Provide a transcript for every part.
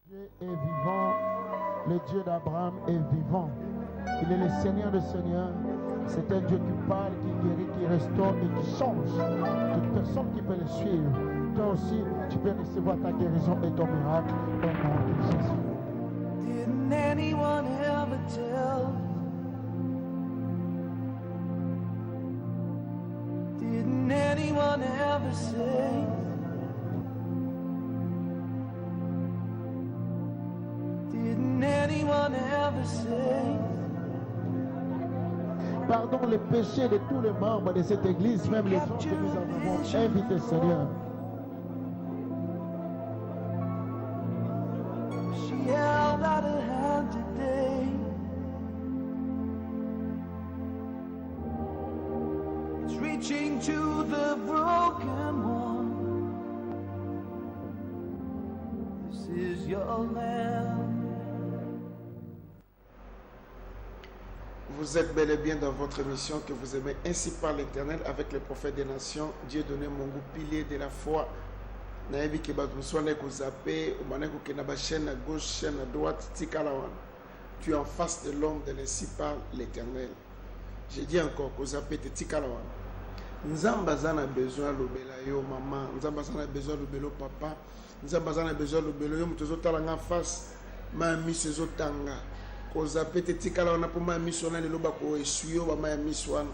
Dieu est vivant, le Dieu d'Abraham est vivant. Il est le Seigneur des Seigneurs. C'est un Dieu qui parle, qui guérit, qui restaure et qui change. Toute personne qui peut le suivre, toi aussi, tu peux recevoir ta guérison et ton miracle au nom de Jésus. Didn't anyone ever tell? Didn't anyone ever say? Didn't anyone ever say? Pardon les péchés de tous les membres de cette église, même les gens que nous avons invités, Seigneur. She held out her hand today. It's reaching to the broken one. This is your land. Vous êtes bel et bien dans votre mission que vous aimez ainsi par l'Éternel avec les prophètes des nations. Dieu donné mon goût pilier de la foi. Naebi ke bato mswane ko zappé, omaneko ke na ba chaîne à gauche, chaîne à droite, tikalawan. Tu es en face de l'homme de l'ainsi par l'Éternel. J'ai dit encore ko zappé te tikalawan. Nzamba zana besoin lobela yo maman, nzamba zana besoin lobelo papa, nzamba zana besoin lobelo yo mutozo talanga face, ma mi sezo tanga. Kozape te tikala wana po ma miso na lelo bako essuyo ba ma miso wana.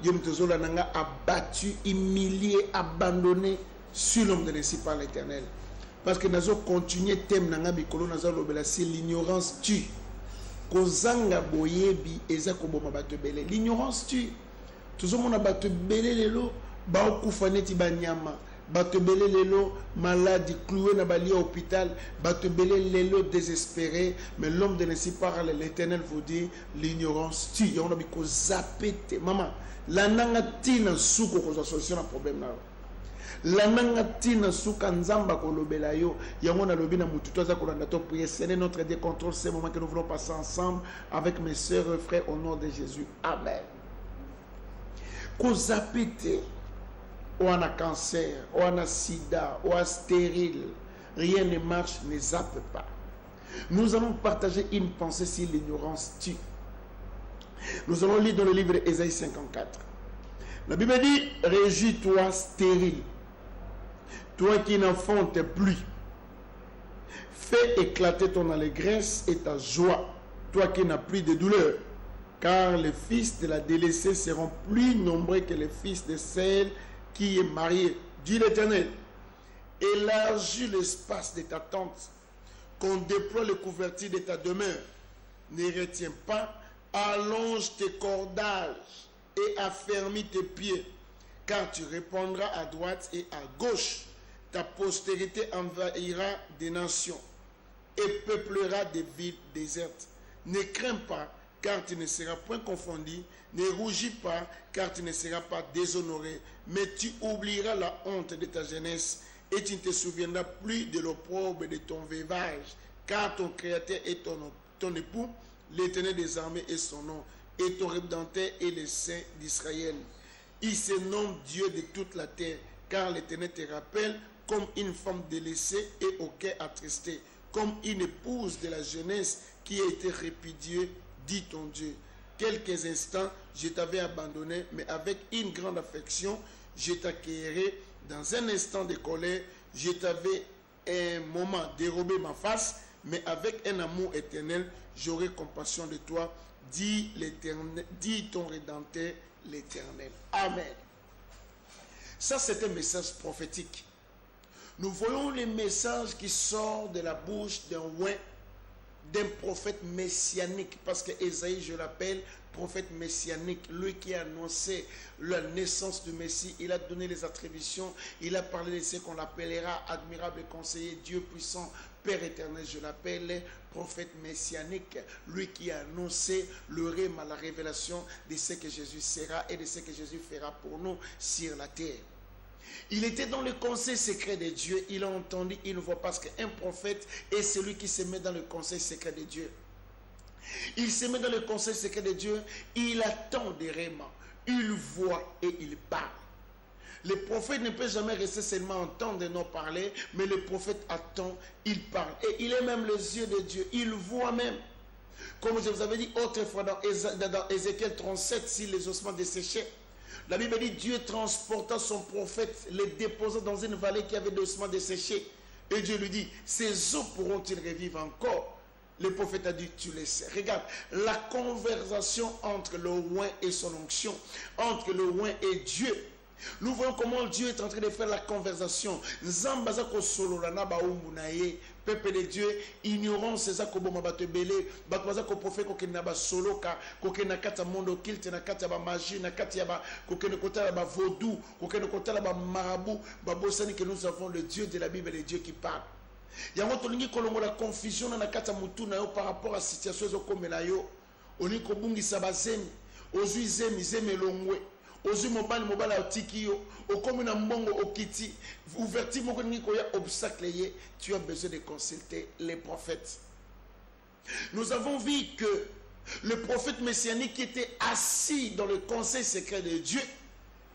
Dieu mtozola nanga abattu, humilié, abandonné sur l'homme de l'ainsi par l'Éternel. Parce que nazo continuer thème nanga bikolo nazo lobela c'est l'ignorance tue. Kozanga boyebi eza ko boma bato belé. L'ignorance tue. Tozo mona bato belé lelo ba okufa neti banyama. Bato belé lelo malade cloué na bali à hôpital, bato belé lelo désespéré, mais l'homme de l'ainsi par l'Éternel vous dit l'ignorance tue. On a dit ko zapete maman la nanga tina suko ko solution na problème na. La nanga tina suka nzamba ko lobela yo yango na lobi na mutu toza ko landa to prier. Seigneur notre Dieu, contrôle ces moments que nous voulons passer ensemble avec mes sœurs et frères au nom de Jésus. Amen. Ko zapete ou on a cancer, ou on a sida, ou on a stérile, rien ne marche, ne zappe pas. Nous allons partager une pensée sur l'ignorance tue. Nous allons lire dans le livre d'Ésaïe 54. La Bible dit, réjouis-toi stérile, toi qui n'enfantes plus. Fais éclater ton allégresse et ta joie, toi qui n'as plus de douleur. Car les fils de la délaissée seront plus nombreux que les fils de celle qui est marié, dit l'Éternel. Élargis l'espace de ta tente, qu'on déploie le couverture de ta demeure. Ne retiens pas, allonge tes cordages et affermis tes pieds, car tu répondras à droite et à gauche. Ta postérité envahira des nations et peuplera des villes désertes. Ne crains pas, car tu ne seras point confondu. Ne rougis pas, car tu ne seras pas déshonoré, mais tu oublieras la honte de ta jeunesse et tu ne te souviendras plus de l'opprobre de ton veuvage, car ton Créateur est ton époux, l'Éternel des armées est son nom, et ton Rédempteur est le Saint d'Israël. Il se nomme Dieu de toute la terre, car l'Éternel te rappelle comme une femme délaissée et au cœur attristé, comme une épouse de la jeunesse qui a été répudiée, dit ton Dieu. Quelques instants, je t'avais abandonné, mais avec une grande affection, je t'accueillerai. Dans un instant de colère, je t'avais un moment dérobé ma face, mais avec un amour éternel, j'aurai compassion de toi, dit l'Éternel, dit ton Rédempteur, l'Éternel. Amen. Ça, c'est un message prophétique. Nous voyons les messages qui sortent de la bouche d'un prophète messianique, parce que Ésaïe, je l'appelle prophète messianique, lui qui a annoncé la naissance du Messie. Il a donné les attributions, il a parlé de ce qu'on l'appellera admirable conseiller, Dieu puissant, Père éternel. Je l'appelle prophète messianique, lui qui a annoncé le rêve à la révélation de ce que Jésus sera et de ce que Jésus fera pour nous sur la terre. Il était dans le conseil secret de Dieu. Il a entendu une voix, parce qu'un prophète est celui qui se met dans le conseil secret de Dieu. Il se met dans le conseil secret de Dieu. Il attend des rêves. Il voit et il parle. Le prophète ne peut jamais rester seulement entendre nos parler, mais le prophète attend, il parle. Et il est même les yeux de Dieu, il voit même. Comme je vous avais dit autrefois dans Ézéchiel 37, si les ossements desséchaient, la Bible dit Dieu transporta son prophète, les déposa dans une vallée qui avait des ossements desséchés. Et Dieu lui dit, ces eaux pourront-ils revivre encore? Le prophète a dit, tu le sais. Regarde, la conversation entre le roi et son onction, entre le roi et Dieu. Nous voyons comment Dieu est en train de faire la conversation. Peuple de Dieu, ignorance c'est ça que bon bato belé, bato baza ko prophète ko kina ba solo ka, ko kina kata mondo kilte na kata ba magie na kata ba ko kina kota ba vaudou, ko kina kota ba marabout, ba bosani que nous avons le Dieu de la Bible, le Dieu qui parle. Yango tolingi kolongo la confusion na kata mutu na yo par rapport à situation zo komela yo. Oni ko bungisa bazemi, ozui zemi longwe. Ozu mobali otiki yo, okomi na mbongo okiti, ouverti moko ningi koya obstacle ye, tu as besoin de consulter les prophètes. Nous avons vu que le prophète messianique qui était assis dans le conseil secret de Dieu,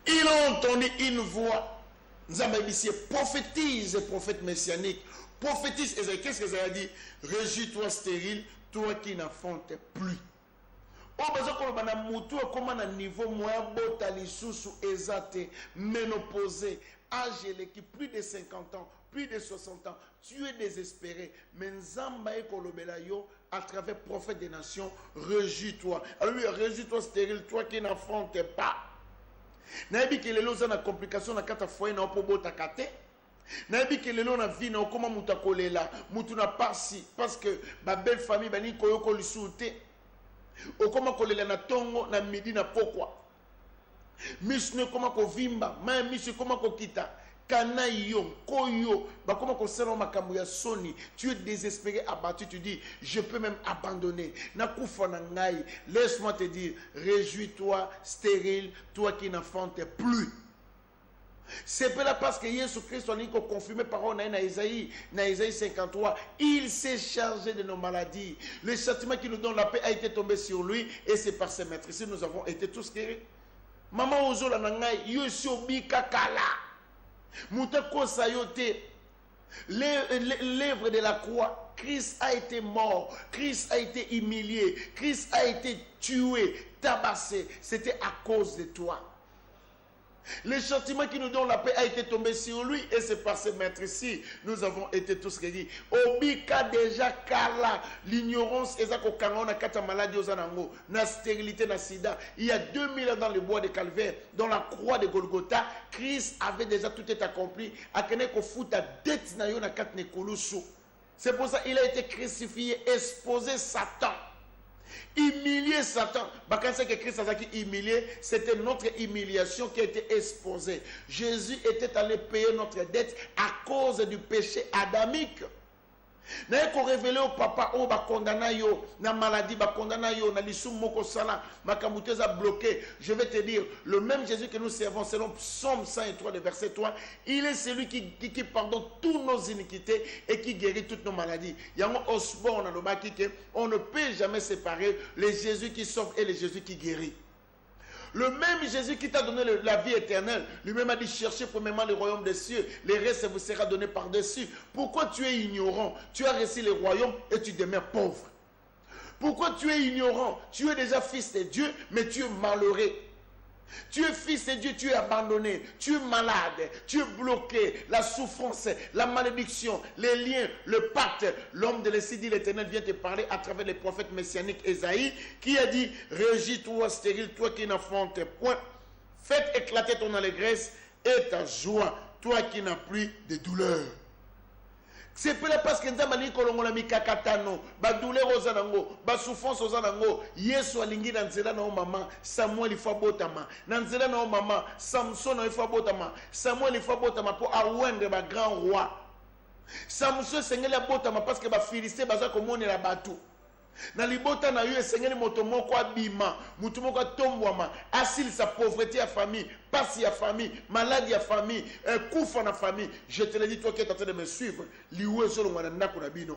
il a entendu une voix. Nzambabisi prophétise, prophète messianique. Prophétise, qu'est-ce que ça a dit? Réjouis-toi stérile, toi qui n'enfantes plus. Oh, parce que on a mutu comme un niveau moins bota lisusu ezate ménopausé, âge qui plus de 50 ans, plus de 60 ans, tu es désespéré. Mais Nzamba et Kolobela yo à travers prophète des nations, réjouis-toi. Alors lui, réjouis-toi stérile, toi qui n'enfantes pas. Nabi que les lots ont complication na kata foyer na po bota kate. Nabi que les lots na vie na comment muta kolela, mutu na pasi parce que ma belle famille bani koyoko lisuté. Okoma kolela na tongo na midi na pokwa. Misne koma ko vimba, ma misne koma ko kita. Kana yo, koyo, ba koma ko sero makambo ya soni. Tu es désespéré, abattu, tu dis je peux même abandonner. Na kufa na ngai, laisse-moi te dire, réjouis-toi stérile, toi qui n'enfantes plus. C'est pas là parce que Jésus-Christ a confirmé parole dans Isaïe 53. Il s'est chargé de nos maladies. Le châtiment qui nous donne la paix a été tombé sur lui et c'est par ses maîtres. Ici nous avons été tous guéris. Maman Ozola Nangai, Yosobi Kakala. Moutako Sayote. L'œuvre de la croix, Christ a été mort, Christ a été humilié, Christ a été tué, tabassé. C'était à cause de toi. Le châtiment qui nous donne la paix a été tombé sur lui et c'est par ses maîtres ici. Nous avons été tous guéris. Obika déjà Kala, l'ignorance, ezako kangona kata maladie aux anango, na stérilité, na sida. Il y a 2000 ans dans le bois de Calvaire, dans la croix de Golgotha, Christ avait déjà tout est accompli. Akene ko futa dette na yo na kat ne kulusu. C'est pour ça qu'il a été crucifié, exposé Satan. Humilier Satan. Quand c'est que Christ a été humilié, c'était notre humiliation qui a été exposée. Jésus était allé payer notre dette à cause du péché adamique. N'a qu'on révélé au papa, oh, ba condamna yo, na maladie, ba condamna yo, na lisum moko sala, ma kamuteza bloqué. Je vais te dire, le même Jésus que nous servons, selon Psaume 103, le verset 3, il est celui qui pardonne toutes nos iniquités et qui guérit toutes nos maladies. Yango Osborne, on ne peut jamais séparer le Jésus qui sauve et le Jésus qui guérit. Le même Jésus qui t'a donné la vie éternelle, lui-même a dit cherchez premièrement le royaume des cieux, le reste vous sera donné par-dessus. Pourquoi tu es ignorant? Tu as reçu le royaume et tu demeures pauvre. Pourquoi tu es ignorant? Tu es déjà fils de Dieu, mais tu es malheureux. Tu es fils de Dieu, tu es abandonné, tu es malade, tu es bloqué, la souffrance, la malédiction, les liens, le pacte. L'homme de l'Essai dit l'Éternel vient te parler à travers les prophètes messianiques Esaïe qui a dit réjouis-toi stérile, toi qui n'enfantes point, faites éclater ton allégresse et ta joie, toi qui n'as plus de douleur. C'est pas parce que Nzamani kolongola mikakatano, ba douleur ozanango, ba souffrance ozanango, Yesu alingi na nzela na mama, Samuel ifa botama, na nzela na mama, Samson ifa botama, Samuel ifa botama pour awendre ba grand roi. Samson sengela botama parce que ba Philisté baza komonela batu. Na libota na yo esengeli moto moko abima, mutu moko tombwama, asili sa pauvreté à famille, passe à famille, maladie à famille, kufa na famille. Je te le dis toi qui es en train de me suivre, liwe solo ngwana ndako na bino.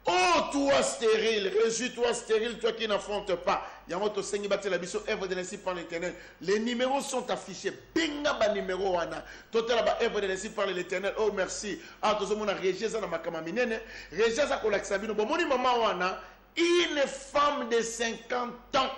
Oh toi stérile, réjouis-toi stérile, toi qui n'enfantes pas. Yamoto Sengi Batela Biso, œuvre de l'Esprit par l'Éternel. Les numéros sont affichés. Binga ba numéro wana. Total ba œuvre de l'Esprit par l'Éternel. Oh merci. Ah tozo mona Regeza na makama minene. Regeza ko laksabino. Bon moni mama wana, une femme de 50 ans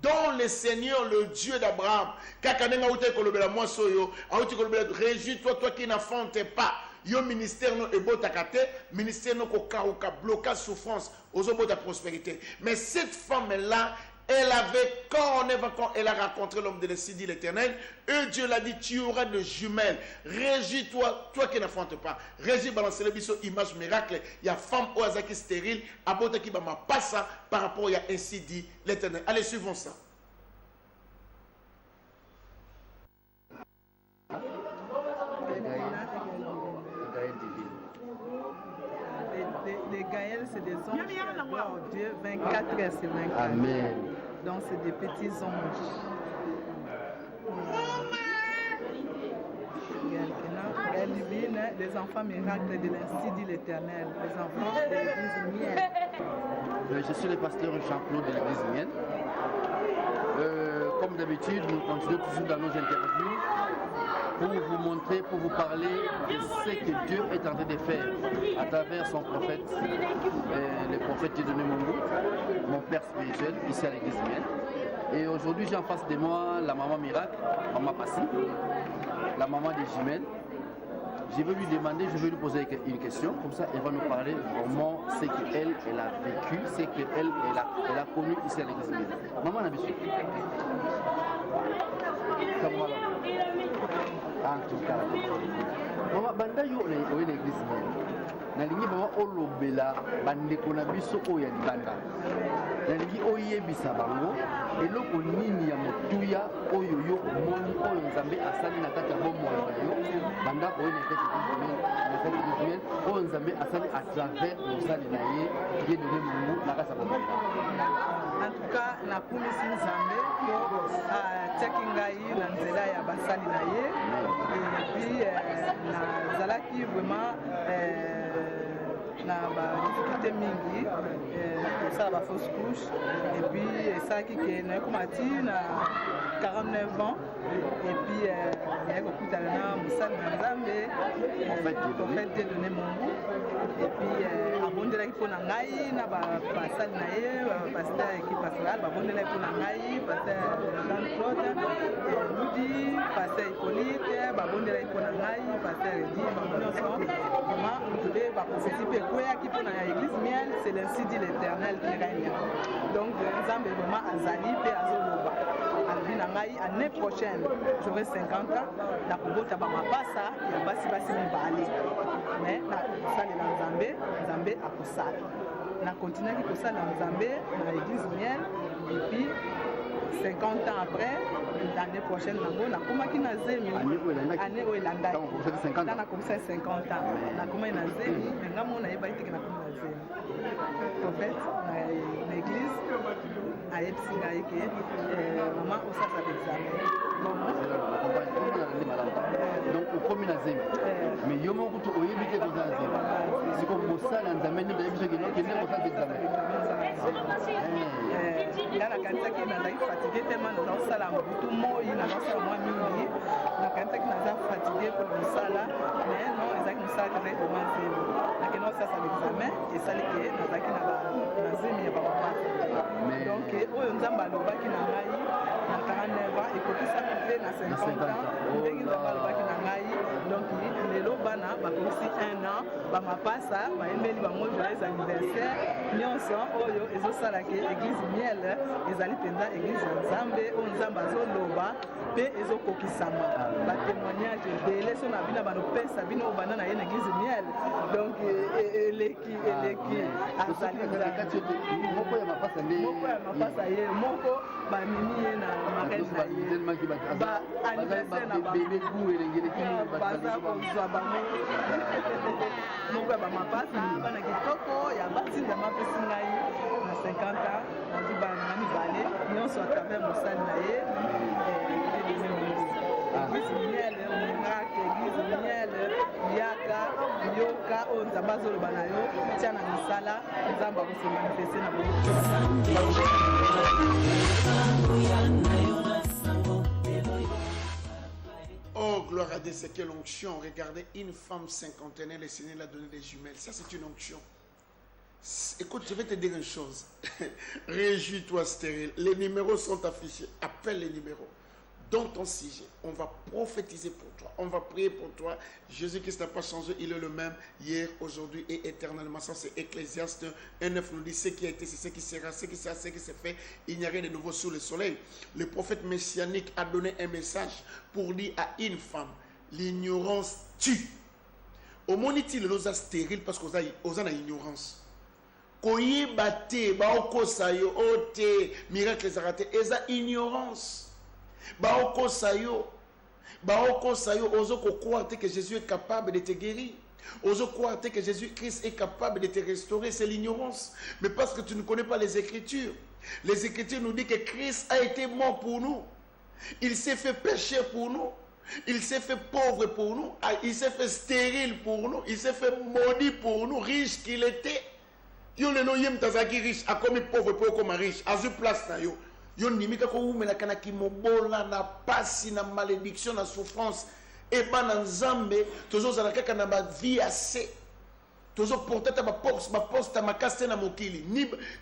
dont le Seigneur, le Dieu d'Abraham, kakanenga ute kolobela moi soyo, a ute kolobela réjouis-toi toi qui n'enfantes pas. Yo ministère no ebotakate, ministère no kokauka, blocage, souffrance, ozobota prospérité. Mais cette femme-là, elle avait, quand elle a rencontré l'homme de l'Esprit, dit l'Éternel, et Dieu l'a dit, tu auras de jumelles. Régis-toi, toi qui n'enfantes pas. Régis, balance le biseau, image miracle. Il y a femme au Azaki stérile, abota qui m'a pas ça par rapport à ainsi dit l'Éternel. Allez, suivons ça. Les Gaëls, c'est des anges qui adorent Dieu 24 heures sur 24. Amen. Donc, c'est des petits anges. Les enfants miracles de l'Institut dit l'Éternel, les enfants de l'Église Mienne. Je suis le pasteur Jean-Claude de l'Église Mienne. Comme d'habitude, nous continuons toujours dans nos interviews pour vous montrer, pour vous parler de ce que Dieu est en train de faire à travers son prophète, le prophète Dieudonné Mongo, mon père spirituel, ici à l'Église Mienne. Et aujourd'hui, j'ai en face de moi la maman miracle, maman Passi, la maman des jumelles. Je vais lui demander, je vais lui poser une question, comme ça elle va nous parler vraiment ce qu'elle a vécu, ce qu'elle a connu ici à l'Église Mienne. Maman Nabisu. En tout cas, maman banda yo na l'Église Mienne. Nalingi baba olobela bandeko na biso oyo ya libanda. Nalingi oyebisa bango eloko nini ya motuya oyo yo moni oyo Nzambe asali na kati ya bomoi na yo banda oyo na kati ya Israël oyo Nzambe asali à travers mosali na ye Dieudonné Mongo na kati ya bomoi. En tout cas, na kumisi Nzambe po atiaki ngai na nzela ya basali na ye et puis nazalaki vraiment na badifficulté mingi kosala bafausse couche et puis esalaki ke nayekomati na 49 ans et puis naye kokutana na mosali na Nzambe prophète Dieudonné Mongo et puis abondelaki mpo na ngai na basali na ye paster équipe pastorale babondelaki mpo na ngai paster Jean-Claude Ludi paster Hippolyte babondelaki mpo na ngai paster Edi bango nyonso vraiment mpe baprophétie mpe ekweyaki mpo na Église Mienne, c'est l'ainsi dit l'Éternel qui règne. Donc Nzambe vraiment azali mpe azoloba alobi na ngai année prochaine j'aurai 50 ans nakobota bamapasa ya basi mibale mais nakosalela Nzambe akosala nakontinuaki kosala Nzambe na Église Mienne et puis 50 ans après, l'année prochaine, nakomaki na zemi année oyo elandaki ntango nakomisa 50 ans nakomaki na zemi me nga mona nayebaki teke nakomi na zemi prophète na église ayebisi ngai ke mama osasa l'examen donc okomi na zemi mais yo moko kutu oyebi te koza na zemi siko mosala Nzambe nde oyebi soki nokende kosala l'examen nga nakanisaki nazalaki fatigué tellement nazosala butu moi nazosala mwa mingi nakanisaki naza fatigué pour mosala mais non ezalaki mosala kaka ekoma zemi nakende kosasa l'examen esali ke nazalaki na zemi ya bamapasa donc oyo Nzambe alobaki na ngai na 49 ans ekokisaki mpe na 50 ans ndenge Nzambe alobaki na ngai donc lelo bana bakomisi 1 an bamapasa bayembeli bango joyeux anniversaire nyonso oyo ezosalaki Église Mienne ezali mpenza Église ya Nzambe oyo Nzambe azoloba mpe ezokokisama batémoignage ebele so na bino banopesa bino oyo banda na ye na Église Mienne donc eleki azali moko ya mapasa ye moko bamimi ye na marraine na ye baanniversaire na baza kozwa bango moko ya bamapasa bana kitoko ya batinda mapesi ngai na 50 ans nazwi bana mibale nyonso à travers mosali na ye Église Mienne miracle Église Mienne yaka yoka oyo nzambe azoloba na yo tia na misala nzambe akose manifeste na bongo. Oh, gloire à Dieu, c'est quelle onction. Regardez, une femme cinquantenaire, le Seigneur l'a donné des jumelles. Ça, c'est une onction. Écoute, je vais te dire une chose. Réjouis-toi, stérile. Les numéros sont affichés. Appelle les numéros. Dans ton sujet, on va prophétiser pour toi. On va prier pour toi. Jésus-Christ n'a pas changé. Il est le même hier, aujourd'hui et éternellement. Ça, c'est Ecclésiaste 1:9 nous dit ce qui a été, c'est ce qui sera, ce qui sera, ce qui s'est fait. Il n'y a rien de nouveau sous le soleil. Le prophète messianique a donné un message pour dire à une femme, l'ignorance tue. Au moins, il est stérile parce qu'on a ignorance. Koyeba te, baokosa yo, ote, miracle zarate, eza ignorance. Baokosa yo, ozo croire que Jésus est capable de te guérir. Ozo croire que Jésus-Christ est capable de te restaurer, c'est l'ignorance. Mais parce que tu ne connais pas les Écritures. Les Écritures nous disent que Christ a été mort pour nous. Il s'est fait péché pour nous. Il s'est fait pauvre pour nous. Il s'est fait stérile pour nous. Il s'est fait maudit pour nous, riche qu'il était. Yo le no yem tazaki riche, a comme pauvre pour comme riche, a eu place na yo. Yo nimika ko umela kana ki mobola na pasi na malédiction na souffrance et ba na nzambe tozo zala kaka na ba vie assez. Tozo porter ta ba poste makase na mokili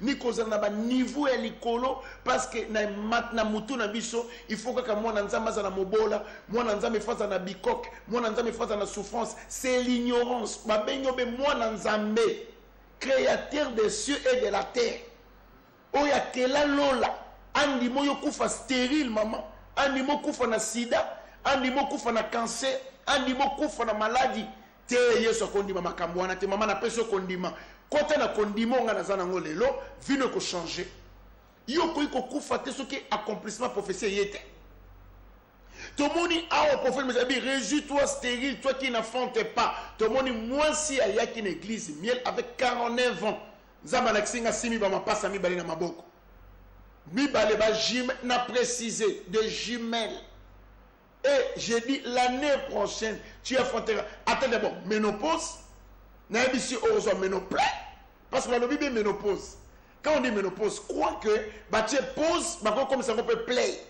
ni koza na ba niveau ya likolo parce que na mutu na biso il faut que mwana nzambe za na mobola, mwana nzambe faza na bikok, mwana nzambe faza na souffrance, c'est l'ignorance. Ba benyo be mwana nzambe créateur des cieux et de la terre. Oya kela lola andimo yo kufa stérile maman, andimo kufa na sida, andimo kufa na cancer, andimo kufa na maladie. Te yeso kondima makambo wana te mama na peso kondima. Kota na kondima nga na zana ngolelo, vino ko changer. Yo ko kufa te soki accomplissement prophétie yete. Tout le monde dit, ah, au prophète, mais réjouis-toi stérile, toi qui n'enfantes pas. Tout le monde dit, moi si il y a une église, miel avec 49 ans. Zabalaksinga simi ba mapasa mi bali na maboko. Mi bale ba n'a précisé de jumelles. Et j'ai dit l'année prochaine, tu enfanteras. Attends d'abord, ménopause. N'a pas ici aux ménoplais. Parce que la Bible ménopause. Quand on dit ménopause, crois que bah tu poses, bah comme ça on peut play.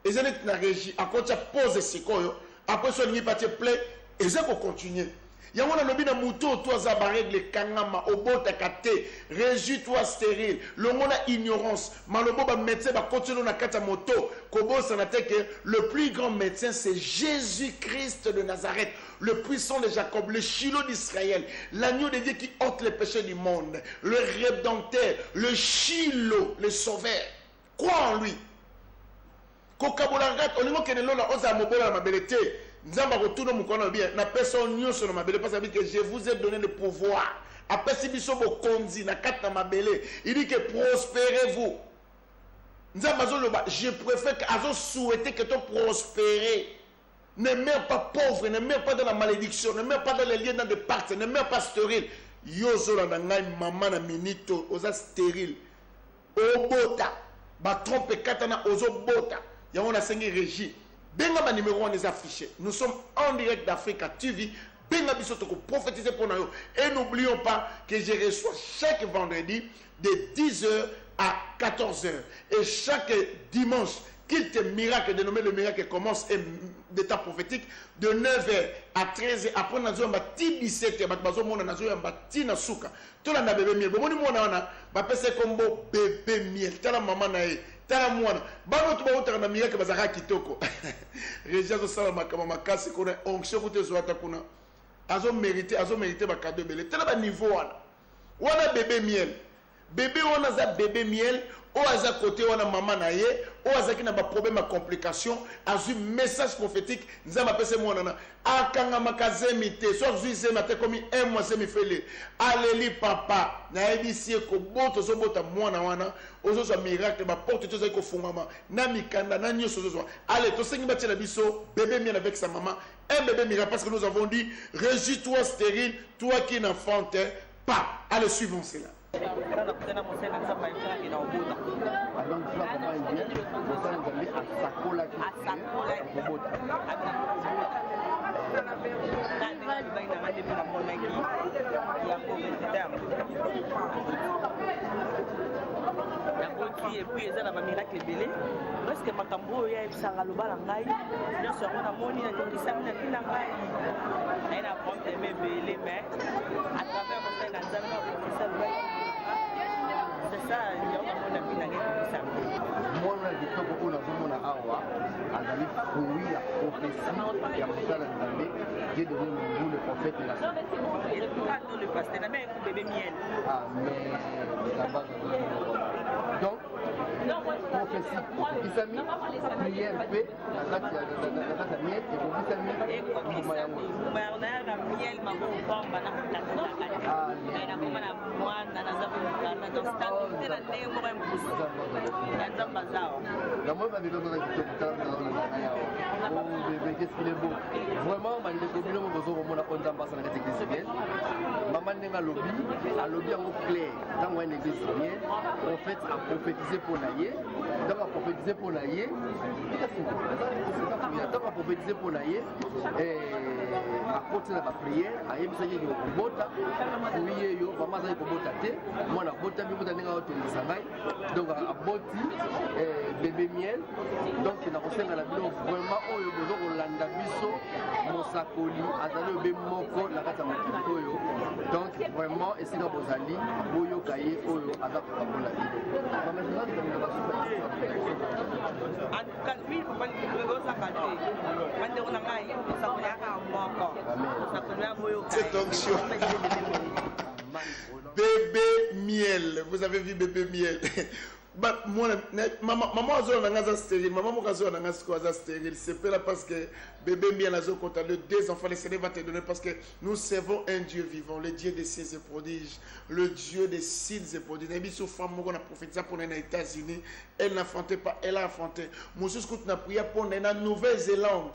Et ça n'est pas la régie. Après tu poses ce koyo. Après ça on n'y pas te play. Et ça faut continuer. Il y a un lobby de mouton, toi zabareg le kangama, obo takate, réjouis-toi stérile. Le monde a ignorance. Malobo ba médecin va continuer na kata moto. Kobo sanate que le plus grand médecin c'est Jésus-Christ de Nazareth, le puissant de Jacob, le Shiloh d'Israël, l'agneau de Dieu qui ôte les péchés du monde, le rédempteur, le Shiloh, le sauveur. Crois en lui. Kokabolangat, on dit que lola oza mobola ma belete. Nzamba retourne mon corps bien. Na personne nyon sur ma belle parce que je vous ai donné le pouvoir. Après si biso bo konzi na kata ma belle, il dit que prospérez-vous. Nzamba zoloba, je préfère que azo souhaiter que tu prospères. Ne meurs pas pauvre, ne meurs pas dans la malédiction, ne meurs pas dans les liens dans des pactes, ne meurs pas stérile. Yo zola na ngai maman na minito oza stérile. Obota, ba trompe katana ozo bota. Ya on a sengi régie. Benga ma numéro on les affichés. Nous sommes en direct d'Africa TV. Benga bisoto ko prophétiser pour nous. Et n'oublions pas que je reçois chaque vendredi de 10h à 14h. Et chaque dimanche, qu'il te miracle, dénommé le miracle commence d'état prophétique, de 9h à 13h. Après, nous avons 17h. Nous avons un souka. Tout le monde a bébé miel. Bon, nous avons combo bébé miel. Tala maman nae. Tala mwana. Bano tuba utara na miracle bazara kitoko. Régia zo sala makama makasi kuna onction kote zo ata kuna. Azo mérité ba cadeau belé. Tala ba niveau wana. Wana bébé miel. Bébé wana za bébé miel. O aza côté wana maman na ye, o aza ki na ba problème à complication, azu message prophétique, nzamba pese mwana na akanga makazemi te, so azu se maté comme un mois semi fele. Aleli papa, na ebisi ko boto zo bota mwana wana, ozo so miracle ba porte to zo ko fungama, na mikanda na nyoso zo. Allez, to sengi ba tela biso, bébé mien avec sa maman, un bébé miracle parce que nous avons dit réjouis-toi stérile, toi qui n'enfantes pas. Allez, suivons cela. Et puis ils ont un miracle belé parce que makambo ya ebisanga lobala ngai nyonso yango namoni nakokisami na ntina ngai naye na probleme ebele mais à travers mosali na nzambe na kokisa lobala c'est ça yango namoni na ntina ngai kokisami mwana kitoko oyo nazomona awa azali fruit ya prophétie ya mosala nzambe Dieu donné Mungu le prophète et la et pourquoi non le pasteur na même bébé miel ah mais la base donc prophétie ekokisami prière mpe na kati ya miel ekokisami mbuma yango na miel makopamba na kotakataka nakoma na mwana naza kokana donc te na ndenge moko ya mokusu na nzambe azawa namoi bandeko na kitoko tala yawa bébé qu'est-ce qu'il est beau vraiment bandeko bino mo bozokomona o nzambe asala kati église bien mama ndenge alobi yango clair ntango wana église bien prophète aprophétise mpo na ye ntango aprophétise mpo na ye ntango aprophétise mpo na ye akoti na baprière ayebisaki eke okobota fui yeyo mama azali kobota te mwana abotami bota ndenge aotongisa ngai donc aboti bébé miel donc nakosenga na bino vraiment oyo bozokolanda biso mosakoli azali obe moko na kati ya mokili oyo donc vraiment esika bozali boyoka ye oyo aza kokabola bino cette onction. Bébé miel, vous avez vu bébé miel. Maman a stérile, maman a stérile. C'est pas là parce que bébé miel a le deux enfants, le Seigneur va te donner parce que nous servons un Dieu vivant, le Dieu des signes et prodiges, le Dieu des signes et prodiges. Nabi sur femme qui a prophétisé pour les États-Unis, elle n'affrontait pas, elle a affronté. Monsieur Scout n'a prié pour la Nouvelle-Zélande.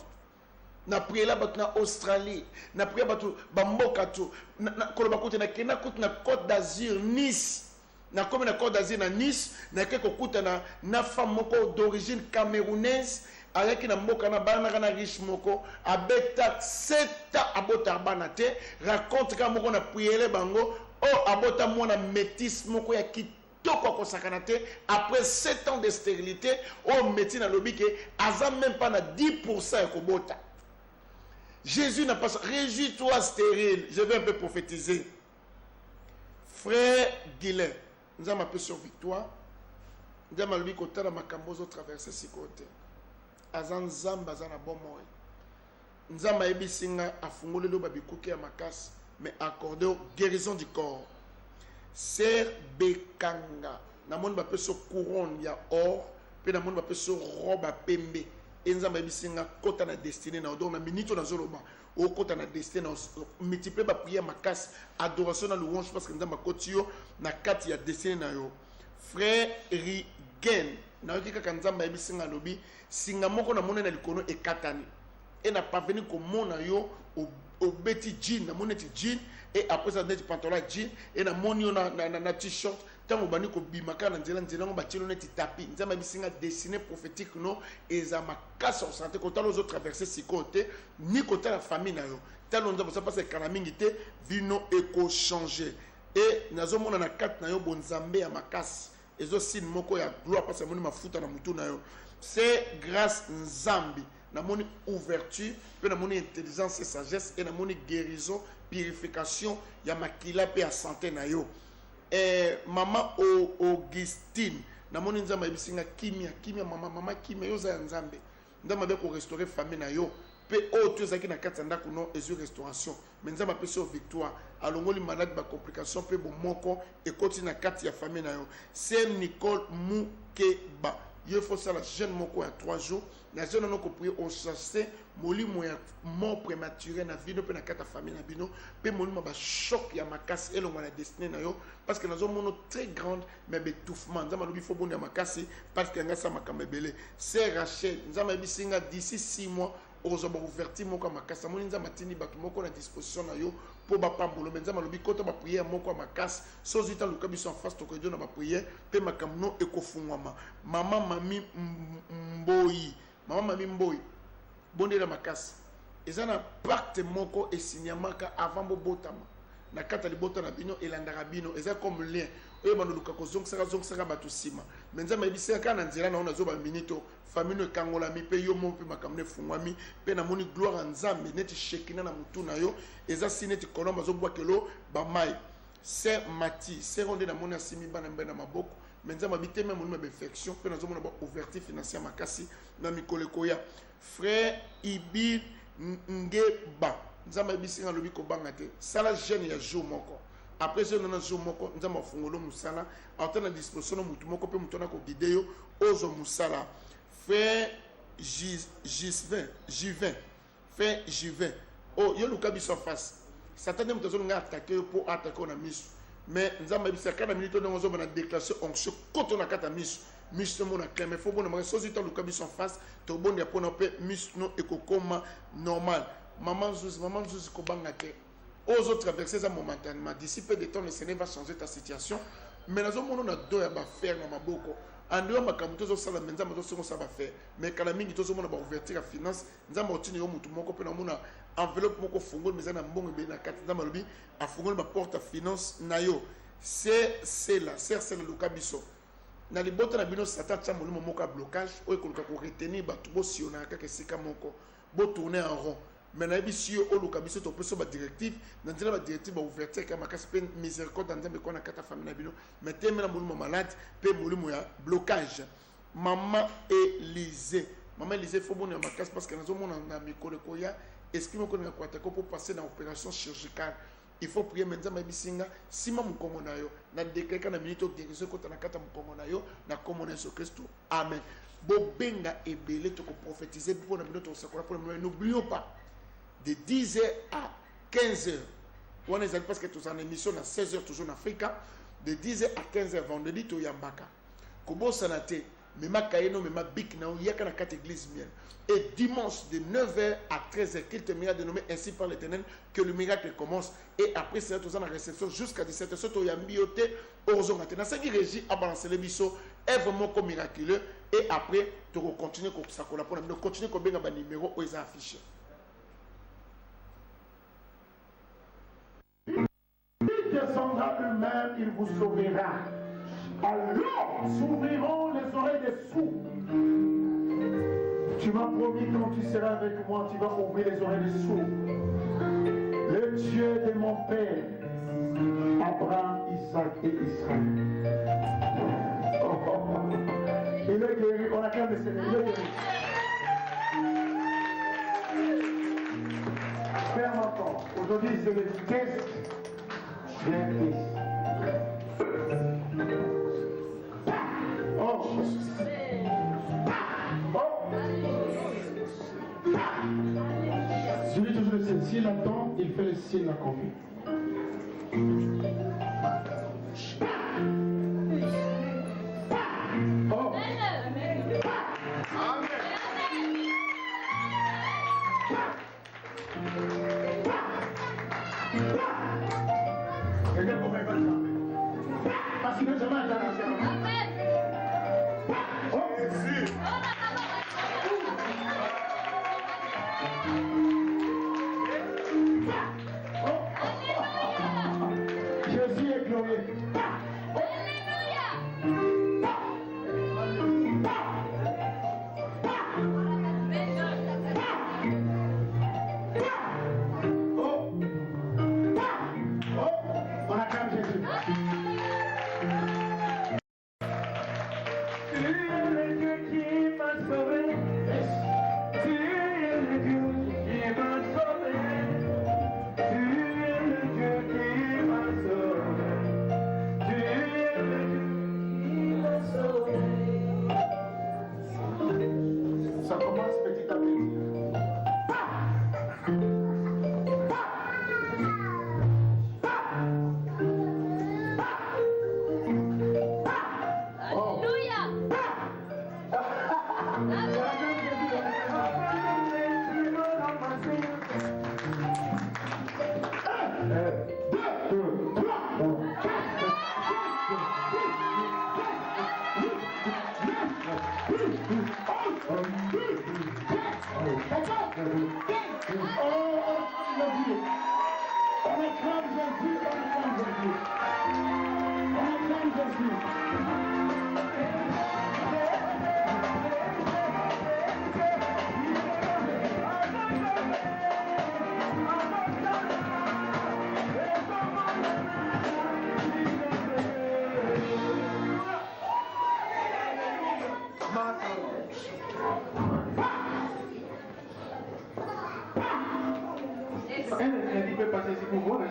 Na prié là en Australie, na prié ba mboka tu, na koloba kote na kena kote na Côte d'Azur Nice. Na comme na Côte d'Azur na Nice, na keko kote na femme moko d'origine camerounaise, avec na mboka na bana na riche moko, abeta 7 ans abota bana te, raconte ka moko na prié le bango, oh abota mona métis moko ya kitoko kosakana te, après 7 ans de stérilité, oh métis na lobi ke aza même pas na 10% ya kobota. Jésus n'a pas... Réjouis-toi stérile. Je vais un peu prophétiser. Frère Guilain, nous avons un peu sur victoire. Nous avons lui côté de Makambozo traversé ce côté. Azan Zamba zana bon moy. Nous avons ebi singa afungole lo babikuke ya makas mais accordé guérison du corps. Ser Bekanga. Namon ba peu sur couronne ya or, puis namon ba peu sur robe à pembe. Enza mabisinga kota na destinée na odor na minito na zoloba o kota na destinée na multiplier ba prière makas adoration na louange parce que nzamba kotio na kati ya destinée na yo frère Rigen na okika kanzamba mabisinga lobi singa moko na mona na likono ekatani et na parvenir ko mona yo au beti jean na mona ti jean et après ça net pantalon jean et na monio na t-shirt tant bani ko bimaka na nzela ngo batilo neti tapi nzamba bisinga dessiné prophétique no ezama kasa o santé ko talo zo traverser si côté ni côté la famille na yo talo nzamba ça parce que kana mingi te vino eko changer et nazo mona na kat na yo bonzambe ya makasi ezo sin moko ya gloire parce que moni mafuta na mutu na yo c'est grâce nzambi na moni ouverture pe na moni intelligence et sagesse et na moni guérison purification ya makila pe ya santé na yo. Maman Augustine na moni nzamba ebisinga kimia mama kimia yo za nzambe ndamba be ko restaurer famille na yo pe o to zaki na kati ndako no ezu restauration mais nzamba pe so victoire alongoli malade ba complication pe bo moko e koti na kati ya famille na yo c'est Nicole Mukeba il faut ça la jeune moko ya 3 jours na jeune no ko prier au chasser molimo ya mort prématuré na vie no pe na kata famille na bino pe molimo ba choc ya makasi elongo na destinée na yo parce que nazo mono très grande mais étouffement nzama lobi faut bonne ya makasi parce que ngasa makamebele c'est Rachel nzama bisinga d'ici 6 mois ozoba ouverture moko makasi moni nzama tini batu moko na disposition na yo po ba pambolo nzama lobi kota ba prière moko makasi so zita luka biso en face to ko dio na ba prière pe makamno ekofungwama mama mami mboyi bonde la makasi eza na pacte moko esinyamaka avant bobotama na kata libota na bino elandaka bino eza comme lien oyo bandoluka kozongisaka bato nsima me nzambe ayebisaka na nzela na oyo nazoba minito famille ekangolami mpe yo mo mpe makambo efungwami mpe namoni gloire ya nzambe neti shekina na motu na yo eza si neti kolomba azobwakelo bamai ser mati sero nde namoni asimi bana mbe na maboko me nzambe abitemi amoni babefection mpe nazomona baouverture financière makasi na mikolo ekoya frère ibir ngeba nzambe ayebisinga alobi kobanga te sala jeune ya jour moko après ce nana jour moko nzambe afungolo musala ata na disposition na mutu moko mpe mutu ana kogide yo ozo musala frère Jivin frère Jivin oh yo luka biso face satan nde mutu azolinga atake yo mpo atake yo na miso mais nzambe ayebisaka na minute ndenge ozobana déclaration onction koto na kata miso miso mona clame fo bona maka soki to luka biso face to bondi apona mpe miso no ekokoma normal maman Zuzi kobanga te ozo traverser ça momentanément d'ici peu de temps le Seigneur va changer ta situation mais nazo mono na do ya ba faire na maboko ando makambo tozo sala nzambe to songo sa ba faire mais kala mingi tozo mona ba ouverture ya finance nzambe otini yo mutu moko pe na mona enveloppe moko fungol mais na mbongo be na kati nzambe lobi afungol ba porte à finance na yo c'est là le kabiso na libota na bino sata tsa molimo moko blocage o ekoluka ko retenir ba tubo siona kaka sika moko bo tourner en rond mais nayebi si yo oluka biso topeso badirective na nzela badirective baouverture kaka makasi mpe miséricorde nzambe ekona na kata famille na bino mais teme na molimo malade mpe molimo ya blocage mama Élysée fo boni ya makasi parce que nazomona na mikolo ekoya esprit moko ninga koatako mpo passer na opération chirurgicale il faut prier mais nzambe ayebisinga nsima mokongo na yo na dekreka na minute guérison ekota na kata mokongo na yo na kombo na yesu kristo amen bobenga ebele tokoprophétiser mpo na bino tokosakola mpo na bino n'oublions pas de 10h à 15h. On est parce que tous en émission à 16h toujours en Afrique. De 10h à 15h vendredi to yambaka. Kobo sanate mema kaino mema bik na yaka na quatre églises miennes. Et dimanche de 9h à 13h qu'il te mira de nommer ainsi par l'Éternel que le miracle commence et après c'est tous en réception jusqu'à 17h to yambiote orzongate. Na saki régie à balancer les biso est vraiment comme miraculeux et après tu continuer comme ça qu'on a pour continuer comme benga ba numéro aux affiches. Descendra lui-même, il vous sauvera. Alors s'ouvriront les oreilles des sourds. Tu m'as promis quand tu seras avec moi, tu vas ouvrir les oreilles des sourds. Le Dieu de mon père, Abraham, Isaac et Israël. Il est guéri, on a qu'à le Seigneur, il est guéri. Ferme encore. Aujourd'hui c'est le test. Celui toujours le signe, s'il attend, il fait le signe à conduire. Parce que jamais Jésus est glorieux. On acclame Jésus.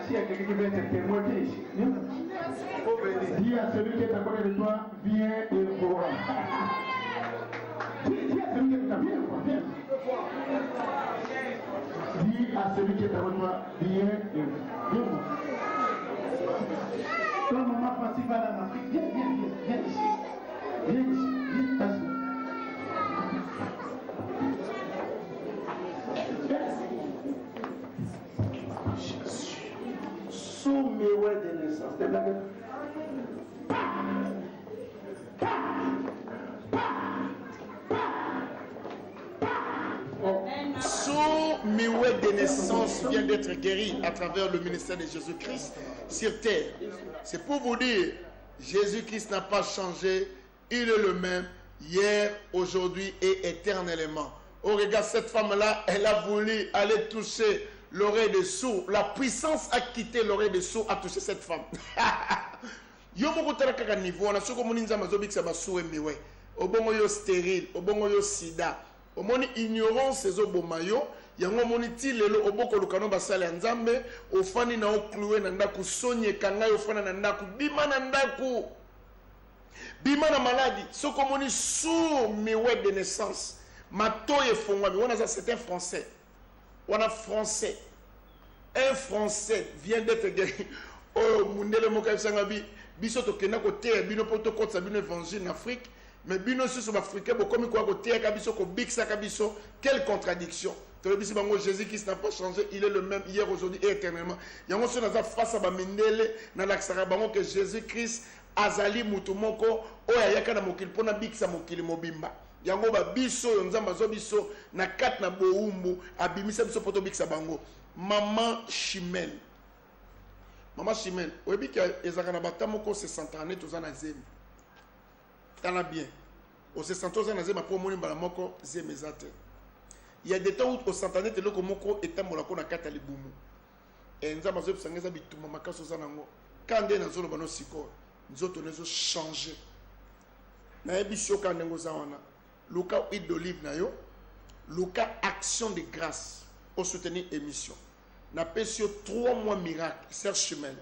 S'il y a quelqu'un qui veut être témoin, viens ici. Dis à celui qui est à côté de toi, viens et vois. Dis à celui qui est à côté de toi, viens. Dis à celui qui est à côté de toi, viens et viens. Toi, maman, parti par la Afrique, viens ici. Viens ici, passe. Sous mes ouais de naissance, de la Sous Mioué de naissance vient d'être guéri à travers le ministère de Jésus-Christ sur terre. C'est pour vous dire, Jésus-Christ n'a pas changé, il est le même hier, aujourd'hui et éternellement. Oh, regarde cette femme-là, elle a voulu aller toucher l'oreille de sourd. La puissance a quitté l'oreille de sourd, a touché cette femme. Yo moko tala kaka niveau, on a soko moni nzamba zobikisa ba sourd miwe. Obongo yo stérile, obongo yo sida. Omoni ignorance ezoboma yo, yango moni ti lelo oboko lukano basala ya nzambe, ofani na okluwe na ndaku sonye kanga yo fana na ndaku bima na ndaku. Bima na maladie, soko moni sourd miwe de naissance. Matoye fongwami, on a ça c'est un français. On a français. Un français vient d'être guéri. Oh, Mundele Mokaïsangabi, biso to kena ko terre, bino poto kotsa bino évangile en Afrique, mais bino sur africain, bo comme quoi ko terre kabiso ko biksa kabiso, quelle contradiction. To bisi bango Jésus-Christ n'a pas changé, il est le même hier, aujourd'hui et éternellement. Yango so na za face ba mendele na laksara bango que Jésus-Christ azali mutu moko oya yaka na mokili pona biksa mokili mobimba. Yango ba biso yo nzamba zo biso na kat na boumbu abimisa biso poto bikisa bango. Maman Chimel oyebi ke ezaka na bata moko se santane toza na zemi tala bien o se santo toza na zemi apo omoni mbala moko zemi eza te. Il y a des temps où au santane te loko moko etambola ko na kata libumu nzamba zo bisanga eza bituma makaso za nango kande na zolo bano siko nzoto nezo changer na ebisio kande ngo za wana Luka huile d'olive na yo, Luka action de grâce pour soutenir émission. Na pesio 3 mois miracle, Serge Chimel.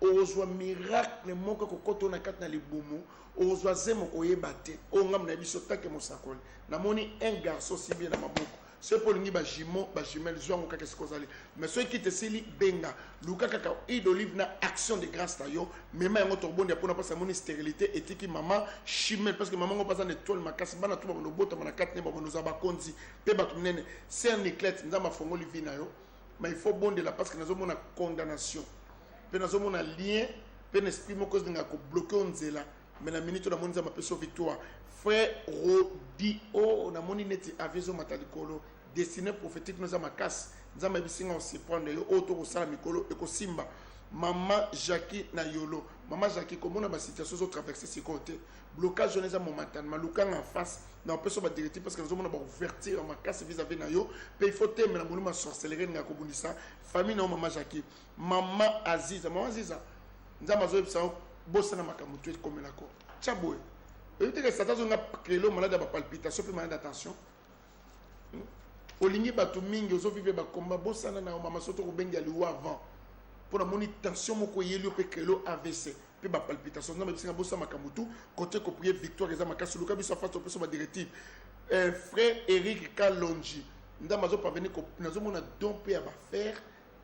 Ozwa miracle moko kokoto na kat na libumu, ozwa zemo oyebate, o ngam na biso take mosakoli. Na moni un garçon si bien na maboko. Ce pour lingi ba jimel zwango kaka sikozali. Mais ceux qui te sili benga, Luka kaka huile d'olive na action de grâce ta yo, mema yango torbonde pour na pas sa moni stérilité etiki maman Chimel parce que maman ngo pas na étoile makasi bana tuba no bota na kat ne ba no za ba konzi pe ba tunene c'est un éclat nzama fongoli vina yo. Mais il faut bonde là parce que nous avons une condamnation. Nous avons un lien, un esprit qui est bloqué en zéla. Mais la minute où nous avons une victoire. Frère Rodio, nous avons une aviso matalikolo, destiné prophétique, nous avons une casse. Nous avons aussi prendre autour au salamikolo et au simba. Maman Jackie na yolo. Maman Jackie, comment on a une situation de traverser ce côté. Blocage de mon matin, malouka en face. Nous avons une directive parce que nous avons une ouverture en casse vis-à-vis de nous. Il faut que nous ayons une sorcellerie. Famille na maman Jackie. Maman Aziza. Maman Aziza. Nous avons une bosse na makamutu comme la ko. Tchaboué. Et vous que Satan a créé le malade de palpitation puis malade d'attention. Olingi batu mingi ozo vivre ba combat bosse na maman soto ko bengi ali avant. Pour la tension moko yeli pe créer AVC. Puis ba palpitation na bisinga bossa makamutu côté ko prier victoire eza makasi luka biso face au ba directive. Frère Eric Kalonji. Ndama zo parvenir ko nazo mona don pe ya ba faire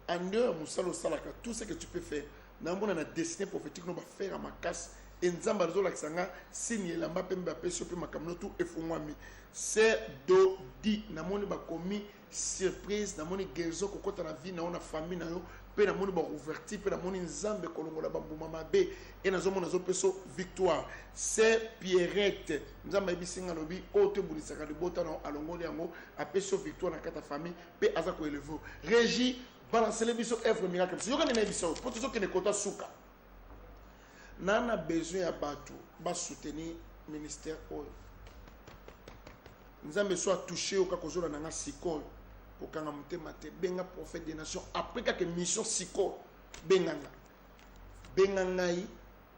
en heure musalo salaka tout ce que tu peux faire. Na mona na destiné prophétique no ba faire à makasi et nzamba zo laksanga signe la mba pe mba pe sopi makamutu efungwami. C'est dodi na moni ba komi surprise na moni guérison ko kota na vie na ona famille na yo. Pe na moni ba ouverture pe na moni nzambe kolongola bambuma mabe et na zomo na zo peso victoire. C'est Pierrette nzamba ebisinga lobi ote bulisaka libota na alongoli yango apeso victoire na kata famille pe aza ko élever. Régie balancer les biso œuvre miracle. Yo kana na biso poto zo kene kota suka. nana besoin ya bato ba soutenir ministère oyo nzambe soit touché au kakozula nanga sikoyo kokanga motema te benga prophète des nations après kaka mission sikoyo benganga ngai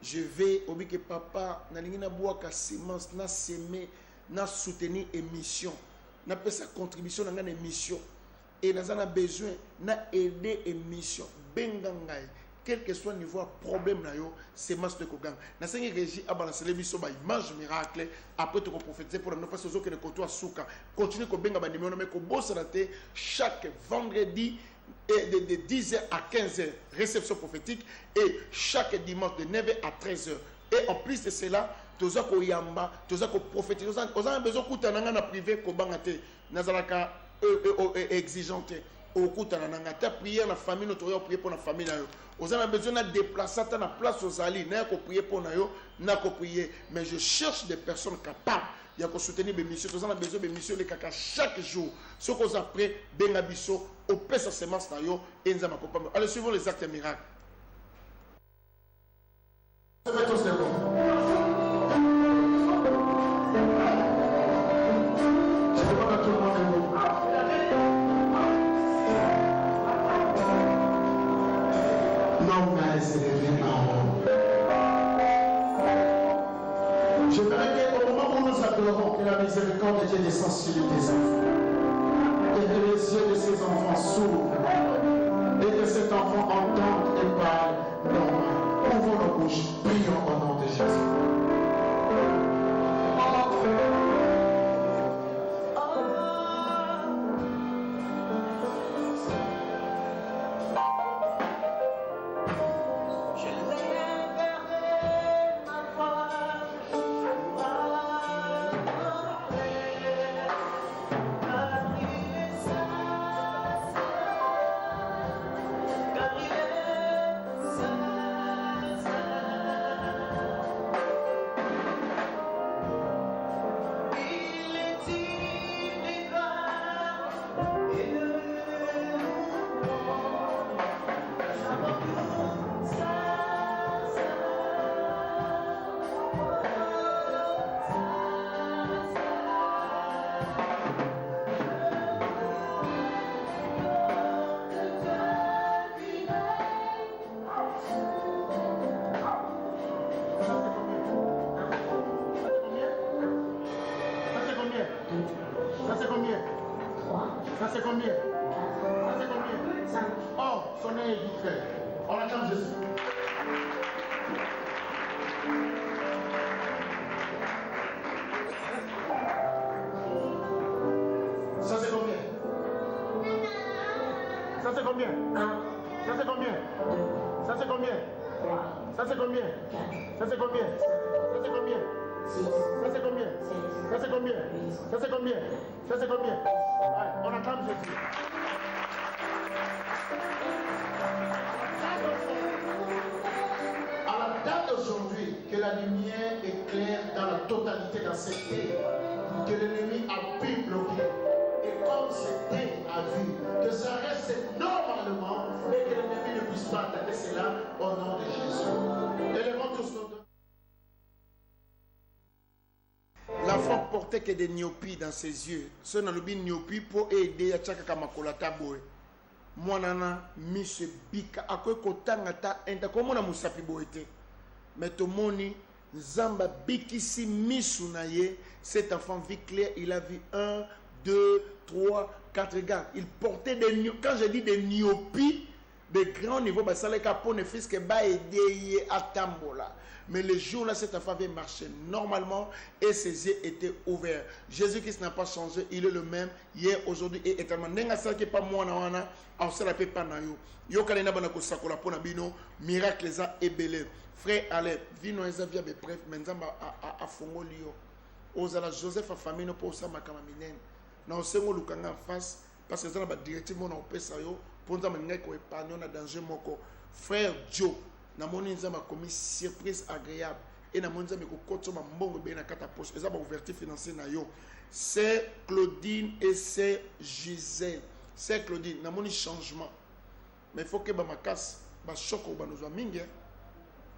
je vais obike papa nalingi na bwaka semence na semer na soutenir émission na pesa contribution na ngana émission et nazana besoin na aider émission benga ngai quel que soit niveau problème na yo semence de kogang na sengi régie abalancer biso ba image miracle après tu prophétiser pour nous parce que le koto souka continue ko benga ba numéro mais ko bossa raté chaque vendredi et de 10h à 15h réception prophétique et chaque dimanche de 9h à 13h et en plus de cela toza ko yamba toza ko prophétiser oza besoin kutana na privé ko bangate nazalaka exigeante okutana nanga ta prière na famille notoya prier pour la famille na yo oza besoin de déplacer ta na place aux ali na ko prier pour na yo na ko prier mais je cherche des personnes capables ya ko soutenir mes missions toza besoin de missions les kaka chaque jour ce qu'on après benga biso au pesa semence na yo enza makopa allez suivons les actes miracles. Je voudrais qu'au moment où nous adorons, que la miséricorde de Dieu descende sur les enfants et que les yeux de ces enfants s'ouvrent et que cet enfant entende et parle normal. Ouvrons nos bouches, prions au nom de Jésus. Ça c'est combien? Ça c'est combien? Oh, son nez est vite fait. On attend Jésus. Ça c'est combien? Ça c'est combien? Ça c'est combien? Ça c'est combien? Ça c'est combien? Ça c'est combien? Ça c'est combien? Ça c'est combien? Ça c'est combien? Ça c'est combien? Ça c'est combien? Ouais, on acclame Jésus. À la date d'aujourd'hui, que la lumière éclaire dans la totalité dans cette terre, que l'ennemi a pu bloquer. Et comme c'était à vue, que ça reste normalement et que l'ennemi ne puisse pas attaquer cela au nom de Jésus. Élevons tous nos deux. L'enfant portait que des myopies dans ses yeux. Ce n'est pas une myopie pour aider à chaka kamakolata boy. Mwanana mise bika akwe kotanga ta enta komo na musapi boete. Mais tomoni Zamba bikisi misunaye. Cet enfant vit clair, il a vu 1, 2, 3, 4 gars. Il portait des myopies. Quand je dis des myopies, de grand niveau, bah ça les capone fils que ba aider à Tambola. Mais le jour-là, cet enfant avait marché normalement et ses yeux étaient ouverts. Jésus-Christ n'a pas changé, il est le même hier, aujourd'hui et éternellement. Nenga sa qui pas moi na au sala pe pa na yo. Yo kalena bana ko sakola pona bino, miracle za ebele. Frère allez, vino eza via be bref, menzamba a fongoli yo. Ozala Joseph a famino pour ça makama minene. Na osengo lukanga en face parce que ça na directive na opesa yo, ponza menga ko épargne na danger moko. Frère Joe na moni nzamba commis surprise agréable et na moni nzamba ko kotoma mbongo be na kata poche eza ba ouverture financière na yo. C'est Claudine et c'est Gisèle. C'est Claudine na moni changement. Mais il faut que ba makas ba choco ba nous mingi.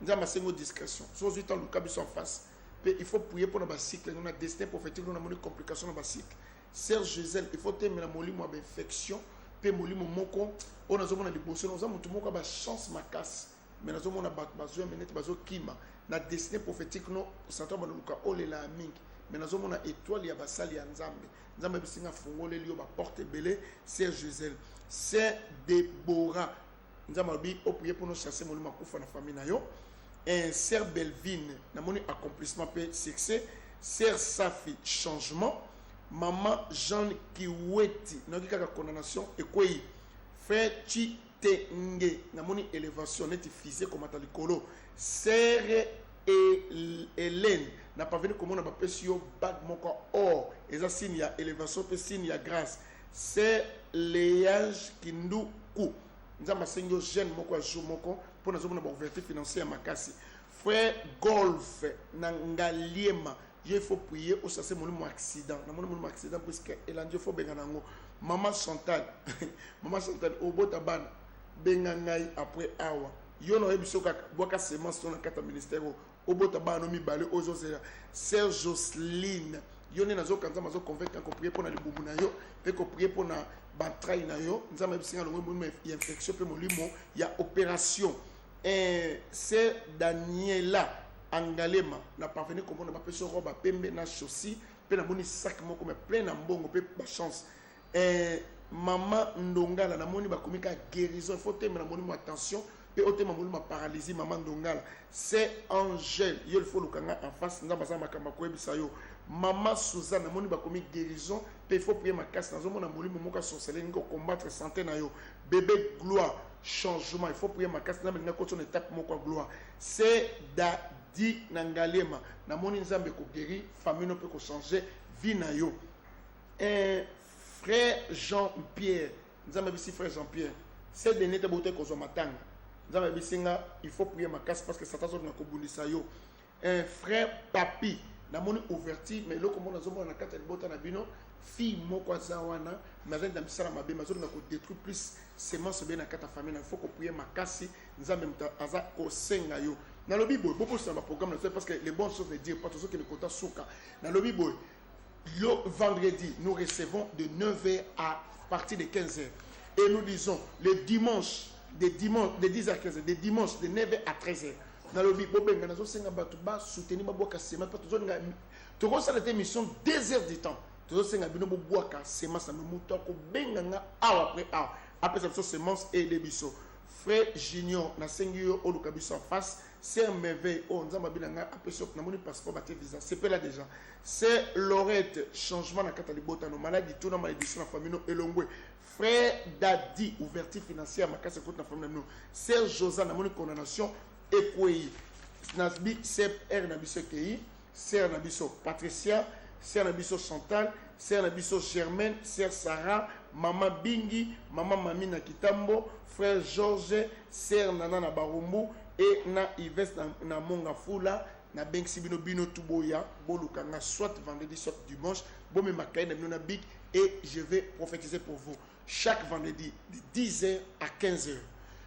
nous avons une discrétion. Soit le temps, le cas en face. Il faut prier pour notre cycle. Nous avons destin prophétique, nous avons une complication dans notre cycle. Sœur Gisèle, il faut terminer la molimo avec infection. Puis molimo moko, on a besoin de bosser. Nous avons tout le monde chance ma casse. Mais nous avons besoin de kima. Na destin prophétique, nous sentons que on est là ming. Mais nous avons une étoile, il y a basali ya nzambe. Nzambe bisinga fungole liyo ba porte belé. Sœur Gisèle, Sœur Déborah. Nous avons prié pour nous chasser molimo kufa na famille na yo. Et Sœur Belvine, nous avons un accomplissement et succès. Sœur Safi, changement. Maman Jean Kiweti, nous avons une condamnation. Et quoi? Frère Chitenge, nous avons une élévation nette physique comme Atalikolo. Sœur Hélène, n'a pas venu comme on a pas sur bac mon corps or. Et ça signe il y a élévation, et signe il y a grâce. C'est Léage Kindoukou. Nous avons un jeune moko jour moko pour nous avoir une ouverture financière à Makassi. Frère Golf Nangaliema, il faut prier au ça c'est mon accident. Mon accident parce que il faut benganango. Maman Chantal, maman Chantal au botaban bengangai après awa. Yo no ebiso ka boka semence sur na kata ministère au botaban no mi balé aux autres. Sœur Jocelyne, yo ne nazo kanza mazo convaincre ko prier pour na libumu na yo, pe ko prier pour na bataille na yo, nzamba bisinga longo mo infection pe molimo ya opération. C'est Daniela Angalema na parvenu comme on a pas robe pembe na chaussy pe na moni sac moko mais plein na mbongo pe ba chance. Maman Ndongala na moni ba komika guérison, il faut te na moni attention pe ote ma moni ma paralysie maman Ndongala. C'est Angèle, il faut lukanga en face nzamba za makamba ko ebisa yo. Maman Suzanne, moni ba komi guérison, pe il faut prier ma casse dans mon amoli moka sorcellerie ngo combattre santé na yo. Bébé gloire, changement, il faut prier ma casse na menga ko son étape moko gloire. C'est Dadi Nangalema, na moni nzambe ko guérir, famille no peut ko changer vie na yo. Frère Jean-Pierre, nzambe bisi frère Jean-Pierre, c'est de nete bote ko zo matanga. Nzambe bisinga, il faut prier ma casse parce que Satan zo na ko bundisa yo. Frère Papi, na moni ouverture mais loko mona zo mona kata bota na bino fille moko zawana mais dans misala mabe mazo na ko détruire plus semence be na kata famille na faut ko prier makasi nzambe mta aza ko senga yo na lobi boy beaucoup sur ma programme parce que les bonnes choses ne dire pas tous ceux qui ne comptent souka na lobi boy le vendredi nous recevons de 9h à partir de 15h et nous disons le dimanche de 10h à 15h de dimanche de 9h à 13h. Dans le bibobenga nazo senga batu ba soutenir ba boka sema pa tozo nga to ko sala émission 2 heures du temps tozo senga bino bo boka sema sa muto ko benga nga awa après ça semence et les biso frère Junior na sengi yo oluka biso en face c'est un merveille on nzamba bilanga après ça na moni passeport ba te visa c'est pas là déjà c'est Lorette changement na kata libota no maladie tout na malédiction na famille no elongwe frère Dadi ouverture financière makase ko na famille no c'est Josa na moni condamnation et puis Nasbi c'est Nabiso Kei, c'est Nabiso Patricia, c'est Nabiso Chantal, c'est Nabiso Germaine, c'est Sarah, maman Bingi, maman Mamina Kitambo, frère Georges, c'est Nana Barumbu et na Yves na Monga Fula, na Benksi Bino Bino Tuboya, Bolukanga soit vendredi soit dimanche, Bomé Makaï na Big et je vais prophétiser pour vous chaque vendredi de 10h à 15h.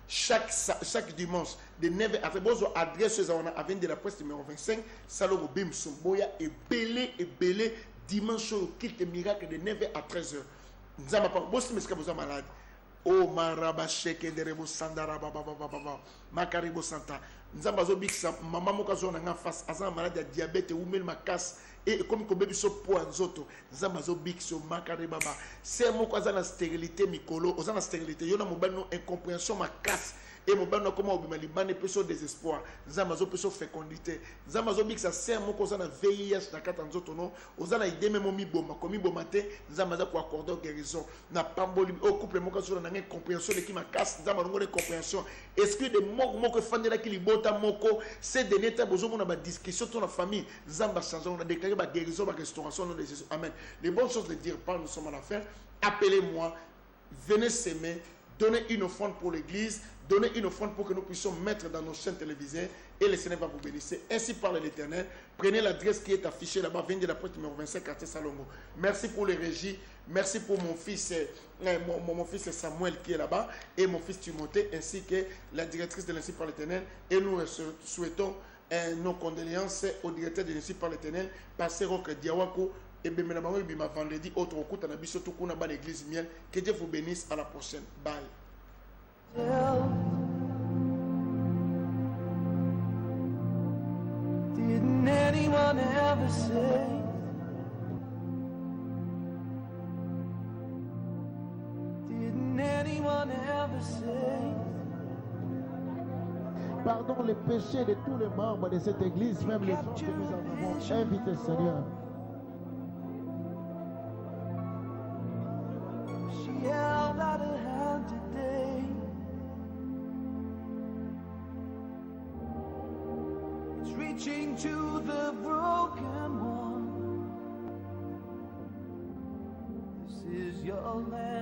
Chaque dimanche de 9h à 13h, adresse à de la presse numéro 25, Salogo Bim Somboya et belé dimanche au kilt miracle de 9h à 13h. Nous avons pas bossé, mais ce que vous êtes malade. Oh, Maraba Sheke de Rebo Sandara Baba Makaribo Santa. Nous avons bix maman mokazo na face à malade de diabète ou même ma casse. Et comme que bébé so poids zoto, zamazo bixo makare baba. C'est mon quoi na stérilité mikolo, aux na stérilité, yo na mo bano incompréhension ma casse. Et mon bano comment obima libane peso désespoir. Zamazo peso fécondité. Zamazo bixa c'est mon quoi na VIH na kata nzoto no, aux na idée même mi boma, comme bomate, zamaza pour accorder guérison. Na pamboli au couple mon quoi na incompréhension de qui ma casse, zamazo de compréhension. Est-ce que de moko fandela ki libota moko, c'est de neta bozo na ba discussion dans la famille, zamba changer on a déclaré la guérison, la restauration de Jésus. Amen. Les bonnes choses de dire, pas nous sommes à la fin. Appelez-moi, venez s'aimer, donnez une offrande pour l'église, donnez une offrande pour que nous puissions mettre dans nos chaînes télévisées et le Seigneur va vous bénir. Ainsi parle l'Éternel. Prenez l'adresse qui est affichée là-bas, venez de la porte numéro 25, quartier Salongo. Merci pour les régies, merci pour mon fils, mon fils Samuel qui est là-bas et mon fils Timothée ainsi que la directrice de l'Ainsi par l'Éternel. Et nous souhaitons nos condoléances au directeur de l'Ainsi par l'Éternel, Pasteur Roque Diawako. Et bien, vendredi, autre coup, on a vu surtout qu'on a pas l'église miel. Que Dieu vous bénisse. À la prochaine. Bye. Didn't anyone ever say? Didn't anyone ever say? Pardon les péchés de tous les membres de cette église, même les gens que nous avons invités, Seigneur. She held out her hand today. It's reaching to the broken one. This is your land.